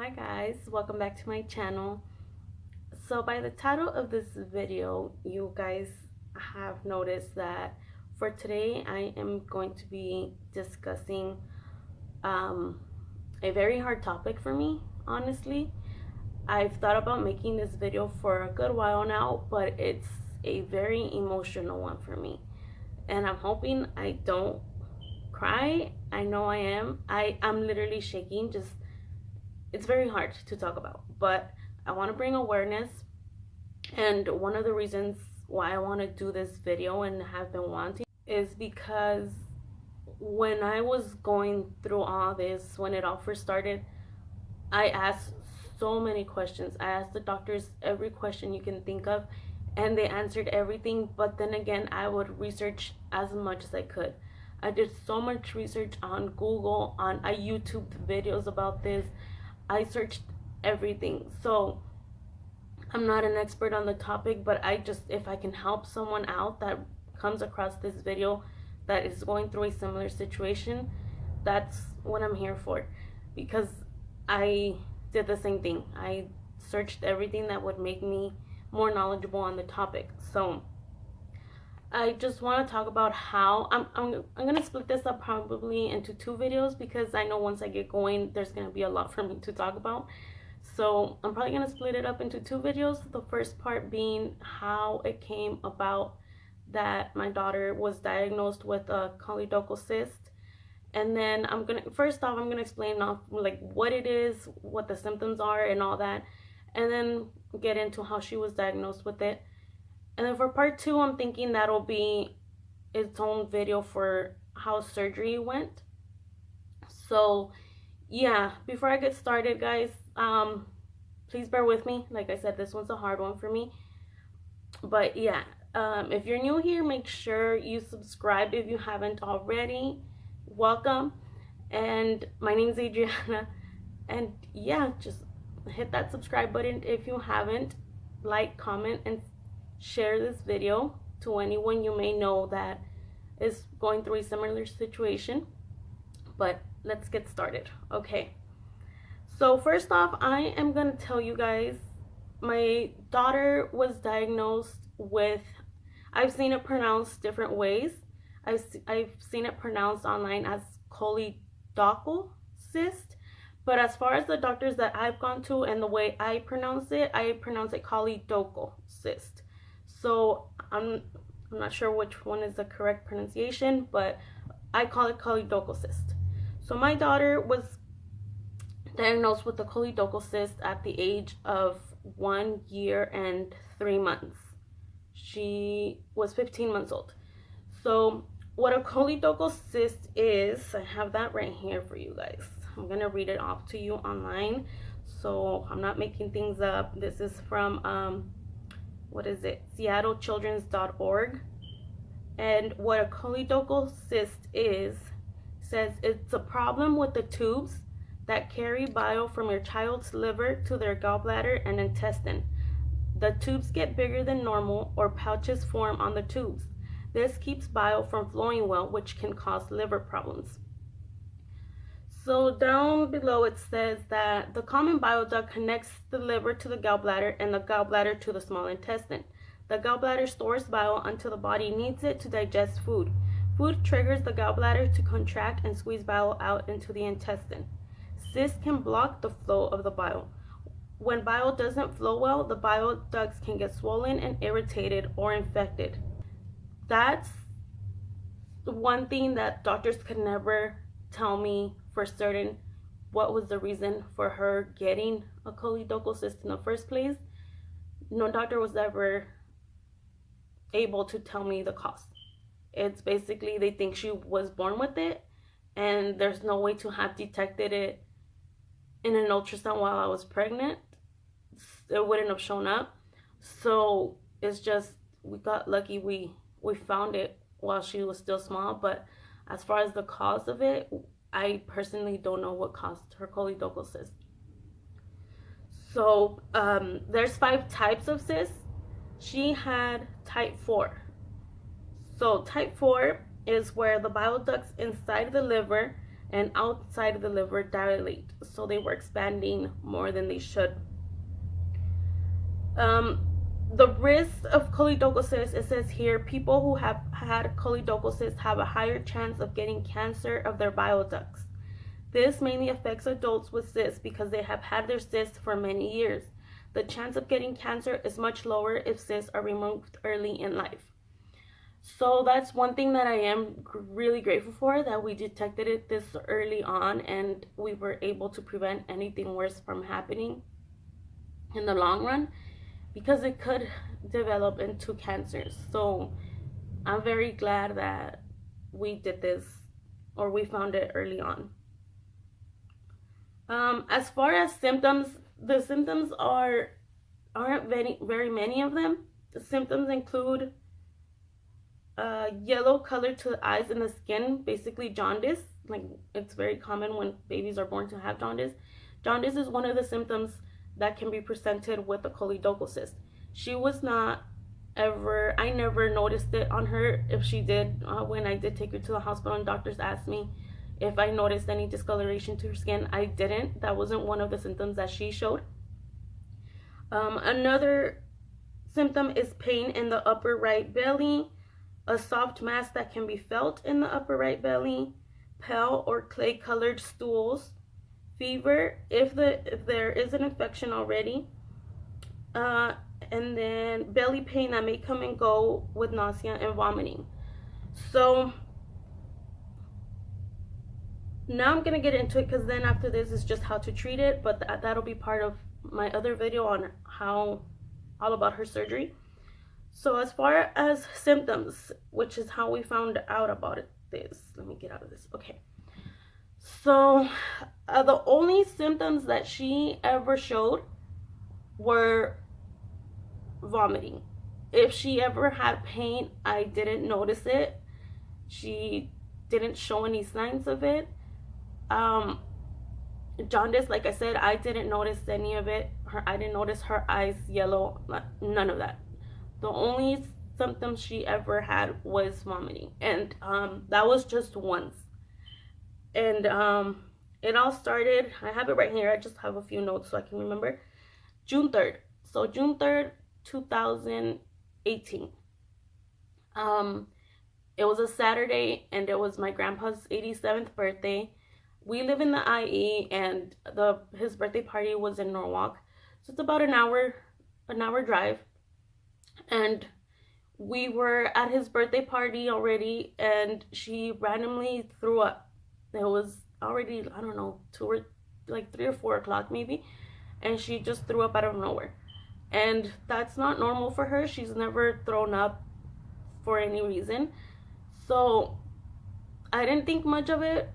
Hi guys, welcome back to my channel. So by the title of this video, you guys have noticed that for today I am going to be discussing a very hard topic for me, honestly. I've thought about making this video for a good while now, but it's a very emotional one for me. And I'm hoping I don't cry. I know I am. I'm literally shaking. It's very hard to talk about, but I want to bring awareness. And one of the reasons why I want to do this video and have been wanting is because when I was going through all this, when it all first started, I asked so many questions. I asked the doctors every question you can think of, and they answered everything. But then again, I would research as much as I could. I did so much research on Google, I YouTube videos about this. I searched everything. So I'm not an expert on the topic, but if I can help someone out that comes across this video that is going through a similar situation, that's what I'm here for. Because I did the same thing. I searched everything that would make me more knowledgeable on the topic. So I just want to talk about how I'm gonna split this up probably into two videos, because I know once I get going there's gonna be a lot for me to talk about. So I'm probably gonna split it up into two videos. The first part being how it came about that my daughter was diagnosed with a choledochal cyst, and then I'm gonna explain off like what it is, what the symptoms are, and all that, and then get into how she was diagnosed with it. And then for part two, I'm thinking that'll be its own video for how surgery went. So yeah, before I get started, guys, please bear with me. Like I said, this one's a hard one for me. But yeah, if you're new here, make sure you subscribe if you haven't already. Welcome. And my name's Adriana. And yeah, just hit that subscribe button if you haven't. Like, comment, and share this video to anyone you may know that is going through a similar situation. But let's get started. Okay, so first off, I am gonna tell you guys, my daughter was diagnosed with, I've seen it pronounced different ways. I've seen it pronounced online as choledochal cyst, but as far as the doctors that I've gone to and the way I pronounce it choledochal cyst. So I'm not sure which one is the correct pronunciation, but I call it choledochal cyst. So my daughter was diagnosed with the choledochal cyst at the age of 1 year and 3 months. She was 15 months old. So what a choledochal cyst is, I have that right here for you guys. I'm gonna read it off to you online, so I'm not making things up. This is from seattlechildrens.org. And what a choledochal cyst is, says it's a problem with the tubes that carry bile from your child's liver to their gallbladder and intestine. The tubes get bigger than normal, or pouches form on the tubes. This keeps bile from flowing well, which can cause liver problems. So down below it says that the common bile duct connects the liver to the gallbladder and the gallbladder to the small intestine. The gallbladder stores bile until the body needs it to digest food. Food triggers the gallbladder to contract and squeeze bile out into the intestine. Cysts can block the flow of the bile. When bile doesn't flow well, the bile ducts can get swollen and irritated or infected. That's one thing that doctors could never tell me for certain what was the reason for her getting a choledochal cyst in the first place. No doctor was ever able to tell me the cause. It's basically they think she was born with it, and there's no way to have detected it in an ultrasound while I was pregnant. It wouldn't have shown up. So it's just, we got lucky we found it while she was still small. But as far as the cause of it, I personally don't know what caused her choledochal cyst. So there's 5 types of cysts. She had type 4. So type 4 is where the bile ducts inside the liver and outside of the liver dilate. So they were expanding more than they should. Um, the risk of choledochal cyst, it says here, people who have had choledochal cyst have a higher chance of getting cancer of their bile ducts. This mainly affects adults with cysts because they have had their cysts for many years. The chance of getting cancer is much lower if cysts are removed early in life. So that's one thing that I am really grateful for, that we detected it this early on and we were able to prevent anything worse from happening in the long run, because it could develop into cancers. So I'm very glad that we did this, or we found it early on. As far as symptoms, the symptoms aren't very many of them. The symptoms include yellow color to the eyes and the skin, basically jaundice. Like, it's very common when babies are born to have jaundice. Jaundice is one of the symptoms that can be presented with a choledochal cyst. She was not ever, I never noticed it on her. If she did, when I did take her to the hospital and doctors asked me if I noticed any discoloration to her skin, I didn't. That wasn't one of the symptoms that she showed. Another symptom is pain in the upper right belly, a soft mass that can be felt in the upper right belly, pale or clay-colored stools, fever if there is an infection already, and then belly pain that may come and go with nausea and vomiting. So now I'm gonna get into it, because then after this is just how to treat it, but that'll be part of my other video on how all about her surgery. So as far as symptoms, which is how we found out about it, let me get out of this. Okay. So the only symptoms that she ever showed were vomiting. If she ever had pain, I didn't notice it. She didn't show any signs of it. Jaundice, like I said, I didn't notice any of it. I didn't notice her eyes yellow, none of that. The only symptoms she ever had was vomiting, and that was just once. And it all started, I have it right here, I just have a few notes so I can remember. June 3rd. So June 3rd, 2018. It was a Saturday, and it was my grandpa's 87th birthday. We live in the IE, and his birthday party was in Norwalk. So it's about an hour drive. And we were at his birthday party already, and she randomly threw up. It was already, I don't know, 3 or 4 o'clock maybe, and she just threw up out of nowhere. And that's not normal for her. She's never thrown up for any reason. So I didn't think much of it.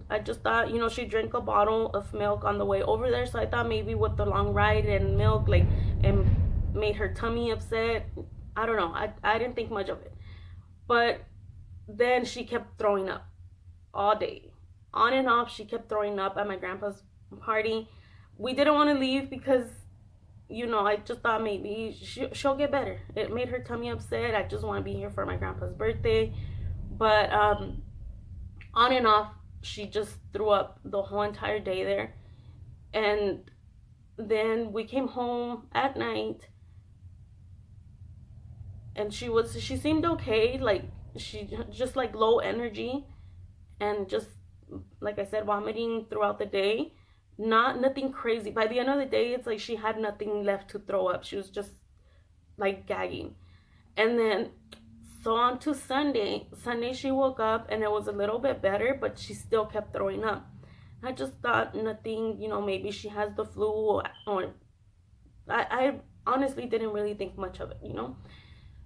I just thought, she drank a bottle of milk on the way over there, so I thought maybe with the long ride and milk, like, it made her tummy upset. I don't know. I didn't think much of it. But then she kept throwing up all day. On and off, she kept throwing up at my grandpa's party. We didn't want to leave because, I just thought maybe she'll get better. It made her tummy upset. I just want to be here for my grandpa's birthday. But on and off, she just threw up the whole entire day there. And then we came home at night, and she seemed okay. Like, she just like low energy, and just, like I said, vomiting throughout the day. Nothing crazy. By the end of the day, it's like she had nothing left to throw up. She was just like gagging. And then so on to Sunday she woke up and it was a little bit better, but she still kept throwing up. I just thought nothing, maybe she has the flu, or I honestly didn't really think much of it.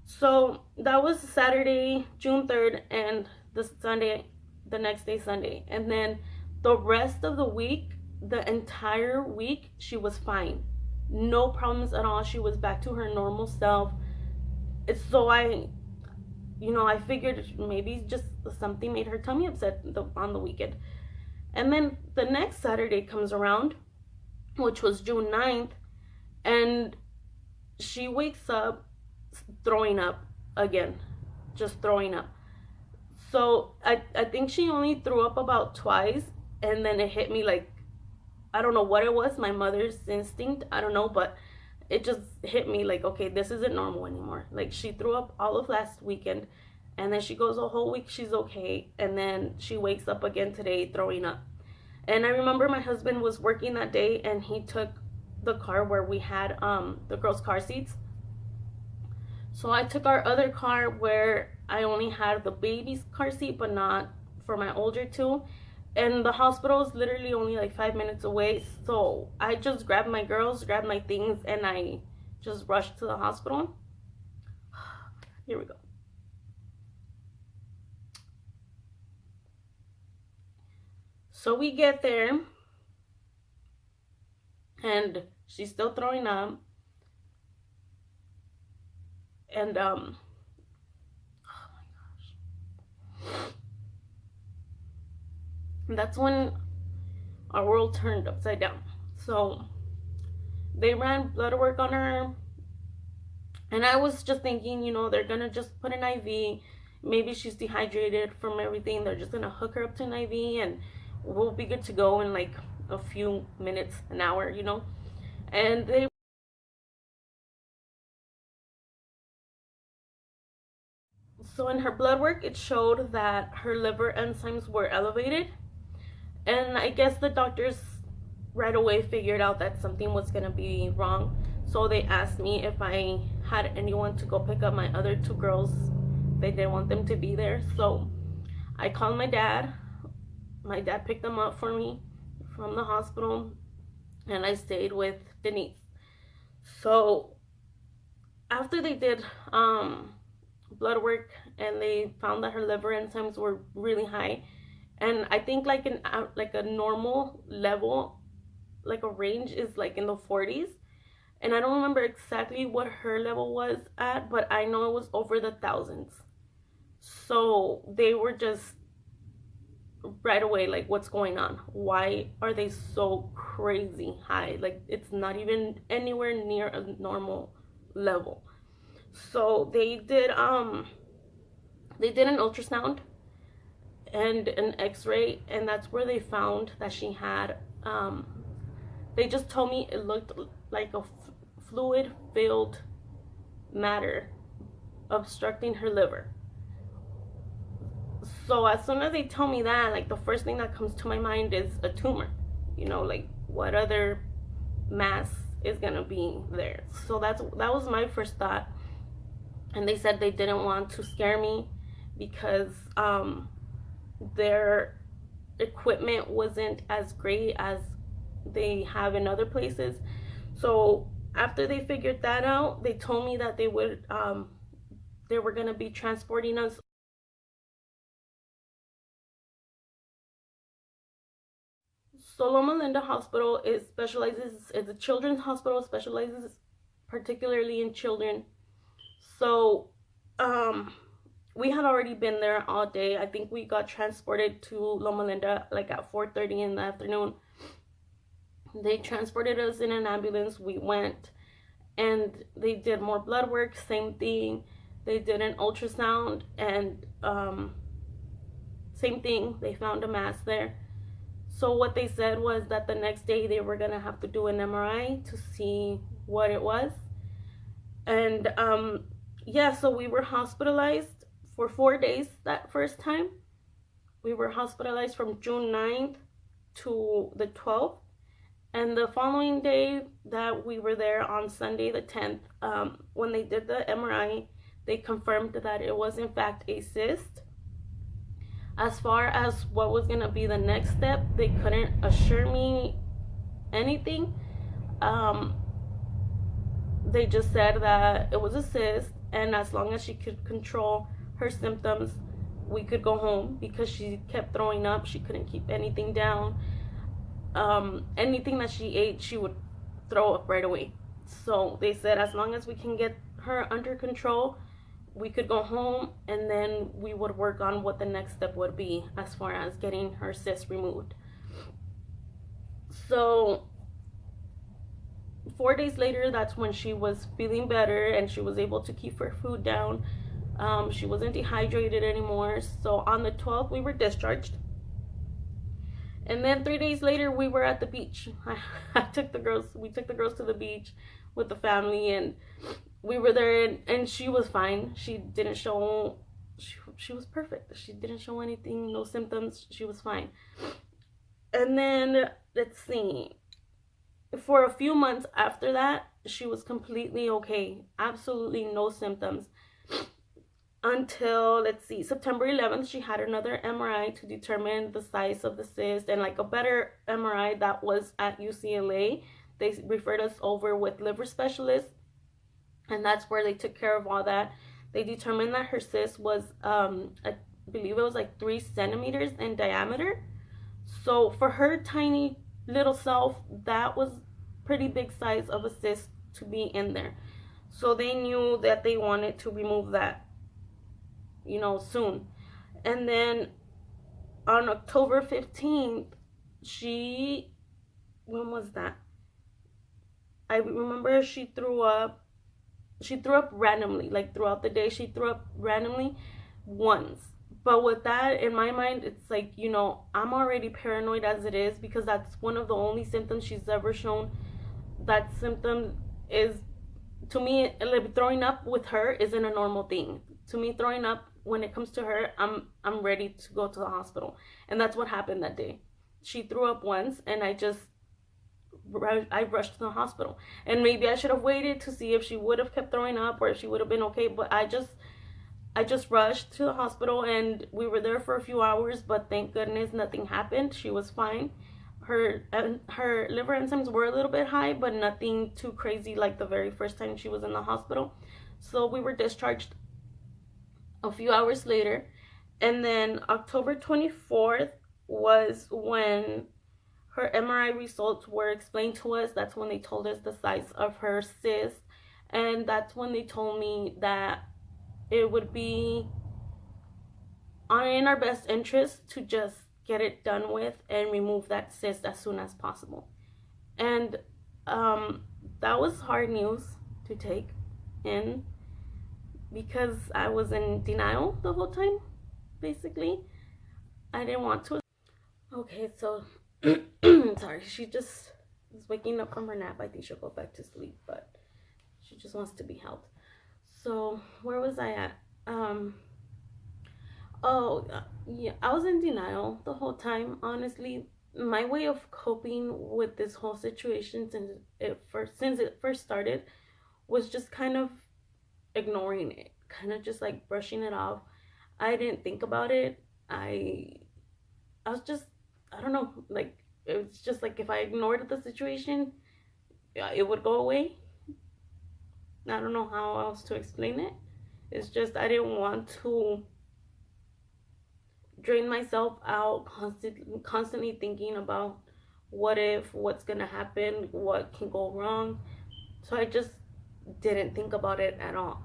So that was Saturday, June 3rd, and the next day, Sunday. And then the rest of the week, the entire week, she was fine. No problems at all. She was back to her normal self. So I figured maybe just something made her tummy upset on the weekend. And then the next Saturday comes around, which was June 9th, and she wakes up throwing up again, just throwing up. So I think she only threw up about twice, and then it hit me like, I don't know what it was, my mother's instinct, I don't know, but it just hit me like, okay, this isn't normal anymore. Like, she threw up all of last weekend, and then she goes a whole week, she's okay, and then she wakes up again today throwing up. And I remember my husband was working that day, and he took the car where we had the girls' car seats. So I took our other car where I only had the baby's car seat, but not for my older two. And the hospital is literally only like 5 minutes away. So I just grabbed my girls, grabbed my things, and I just rushed to the hospital. Here we go. So we get there, and she's still throwing up. And oh my gosh, that's when our world turned upside down. So they ran blood work on her, and I was just thinking, they're gonna just put an IV. Maybe she's dehydrated from everything. They're just gonna hook her up to an IV, and we'll be good to go in like a few minutes, an hour. And so in her blood work, it showed that her liver enzymes were elevated, and I guess the doctors right away figured out that something was gonna be wrong. So they asked me if I had anyone to go pick up my other two girls. They didn't want them to be there, so I called my dad. My dad picked them up for me from the hospital, and I stayed with Denise. So after they did blood work, and they found that her liver enzymes were really high, and I think like a normal level, like a range, is like in the 40s, and I don't remember exactly what her level was at, but I know it was over the thousands. So they were just right away like, what's going on? Why are they so crazy high? Like, it's not even anywhere near a normal level. So they did an ultrasound and an x-ray, and that's where they found that she had they just told me it looked like a fluid filled matter obstructing her liver. So as soon as they tell me that, like, the first thing that comes to my mind is a tumor. Like, what other mass is gonna be there? So that was my first thought. And they said they didn't want to scare me because their equipment wasn't as great as they have in other places. So after they figured that out, they told me that they were gonna be transporting us. So Loma Linda Hospital is a children's hospital, specializes particularly in children. So we had already been there all day. I think we got transported to Loma Linda like at 4:30 in the afternoon. They transported us in an ambulance. We went, and they did more blood work, same thing. They did an ultrasound, and same thing. They found a mass there. So what they said was that the next day they were gonna have to do an MRI to see what it was. And yeah, so we were hospitalized for 4 days that first time. We were hospitalized from June 9th to the 12th. And the following day that we were there, on Sunday the 10th, when they did the MRI, they confirmed that it was in fact a cyst. As far as what was going to be the next step, they couldn't assure me anything. They just said that it was a cyst, and as long as she could control her symptoms, we could go home, because she kept throwing up. She couldn't keep anything down. Anything that she ate, she would throw up right away. So they said as long as we can get her under control, we could go home, and then we would work on what the next step would be as far as getting her cyst removed. So 4 days later, that's when she was feeling better and she was able to keep her food down. She wasn't dehydrated anymore. So on the 12th, we were discharged. And then 3 days later, we were at the beach. We took the girls to the beach with the family, and we were there, and she was fine. She didn't show, she was perfect. She didn't show anything, no symptoms. She was fine. And then, let's see, for a few months after that, she was completely okay. Absolutely no symptoms. Until, let's see, September 11th, she had another MRI to determine the size of the cyst, and like a better MRI that was at UCLA. They referred us over with liver specialists, and that's where they took care of all that. They determined that her cyst was, I believe it was like 3 centimeters in diameter. So for her tiny little self, that was pretty big size of a cyst to be in there. So they knew that they wanted to remove that, soon. And then on October 15th, when was that? I remember she threw up. She threw up randomly, like throughout the day. She threw up randomly once. But with that, in my mind, it's like, I'm already paranoid as it is, because that's one of the only symptoms she's ever shown. That symptom is, to me, like, throwing up with her isn't a normal thing. To me, throwing up, when it comes to her, I'm ready to go to the hospital. And that's what happened that day. She threw up once, and I rushed to the hospital. And maybe I should have waited to see if she would have kept throwing up or if she would have been okay. But I just rushed to the hospital, and we were there for a few hours. But thank goodness nothing happened. She was fine. Her liver enzymes were a little bit high, but nothing too crazy like the very first time she was in the hospital. So we were discharged a few hours later. And then October 24th was when her MRI results were explained to us. That's when they told us the size of her cyst. And that's when they told me that it would be in our best interest to just get it done with and remove that cyst as soon as possible. And that was hard news to take in, because I was in denial the whole time, basically. I didn't want to. Okay, so, sorry, she just is waking up from her nap. I think she'll go back to sleep, but she just wants to be held. So, where was I at? Yeah, I was in denial the whole time, honestly. My way of coping with this whole situation since it first started was just kind of ignoring it, kind of just like brushing it off. I didn't think about it. I was just, I don't know, like, it was just like if I ignored the situation, it would go away. I don't know how else to explain it. It's just I didn't want to drain myself out constantly thinking about what if, what's gonna happen, what can go wrong. So I just didn't think about it at all.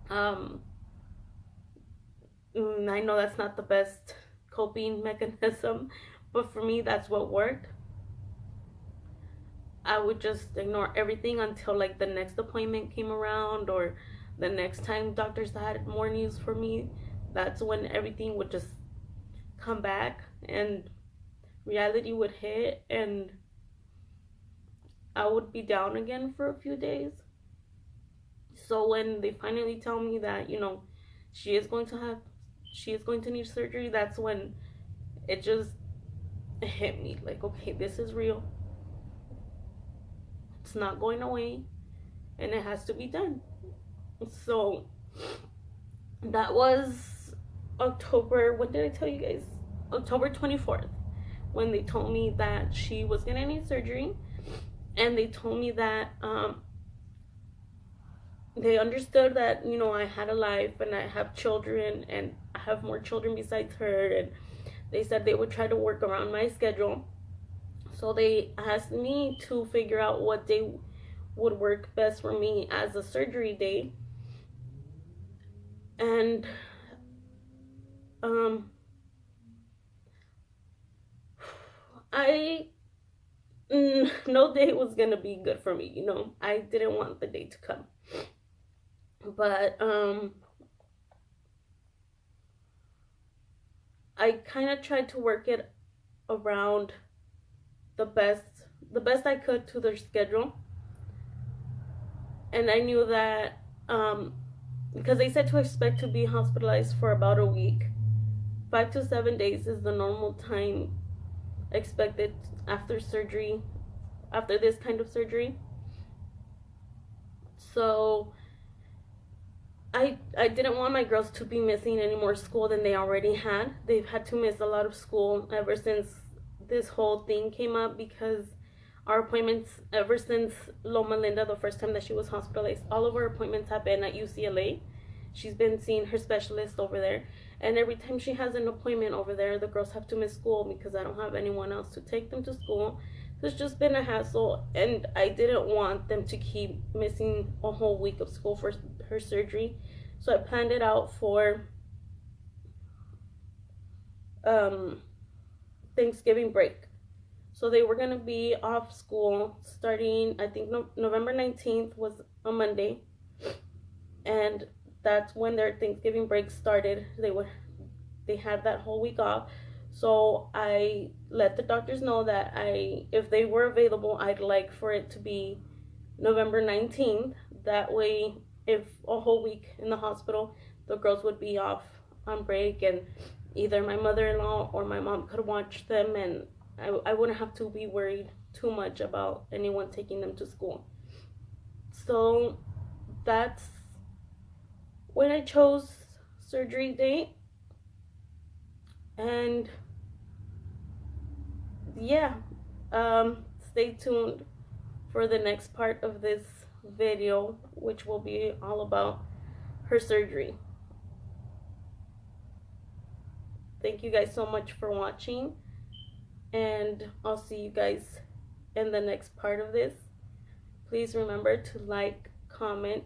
I know that's not the best coping mechanism, but for me, that's what worked. I would just ignore everything until like the next appointment came around, or the next time doctors had more news for me. That's when everything would just come back and reality would hit, and I would be down again for a few days. So when they finally tell me that, she is going to need surgery, that's when it just hit me like, okay, this is real. It's not going away, and it has to be done. So that was October, what did I tell you guys? October 24th, when they told me that she was gonna need surgery. And they told me that they understood that, I had a life and I have children, and I have more children besides her, and they said they would try to work around my schedule. So they asked me to figure out what day would work best for me as a surgery day. And no day was gonna be good for me. I didn't want the day to come. But I kind of tried to work it around the best I could to their schedule. And I knew that because they said to expect to be hospitalized for about a week. 5 to 7 days is the normal time expected after surgery, after this kind of surgery. So I didn't want my girls to be missing any more school than they already had. They've had to miss a lot of school ever since this whole thing came up, because our appointments, ever since Loma Linda, the first time that she was hospitalized, all of our appointments have been at UCLA. She's been seeing her specialist over there. And every time she has an appointment over there, the girls have to miss school because I don't have anyone else to take them to school. So it's just been a hassle, and I didn't want them to keep missing a whole week of school for her surgery. So I planned it out for Thanksgiving break. So they were going to be off school starting, I think, November 19th was a Monday. And that's when their Thanksgiving break started. They had that whole week off. So I let the doctors know that if they were available, I'd like for it to be November 19th. That way, if a whole week in the hospital, the girls would be off on break, and either my mother-in-law or my mom could watch them, and I wouldn't have to be worried too much about anyone taking them to school. So that's when I chose surgery date. And yeah, stay tuned for the next part of this video, which will be all about her surgery. Thank you guys so much for watching, and I'll see you guys in the next part of this. Please remember to like, comment,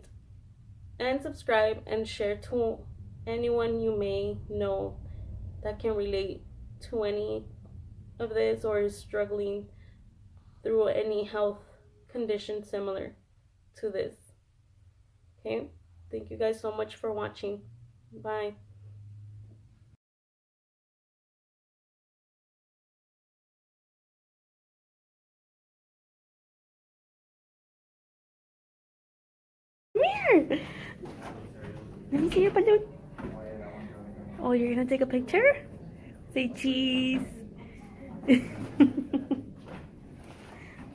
and subscribe, and share to anyone you may know that can relate to any of this or is struggling through any health condition similar to this. Okay? Thank you guys so much for watching. Bye. Come here. Let me see your balloon. Oh, you're gonna take a picture? Say cheese.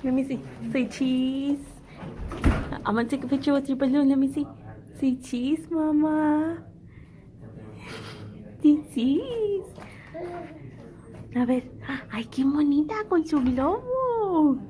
Let me see. Say cheese. I'm gonna take a picture with your balloon. Let me see. Say cheese, mama. Say cheese. A ver. Ay, qué bonita con su globo.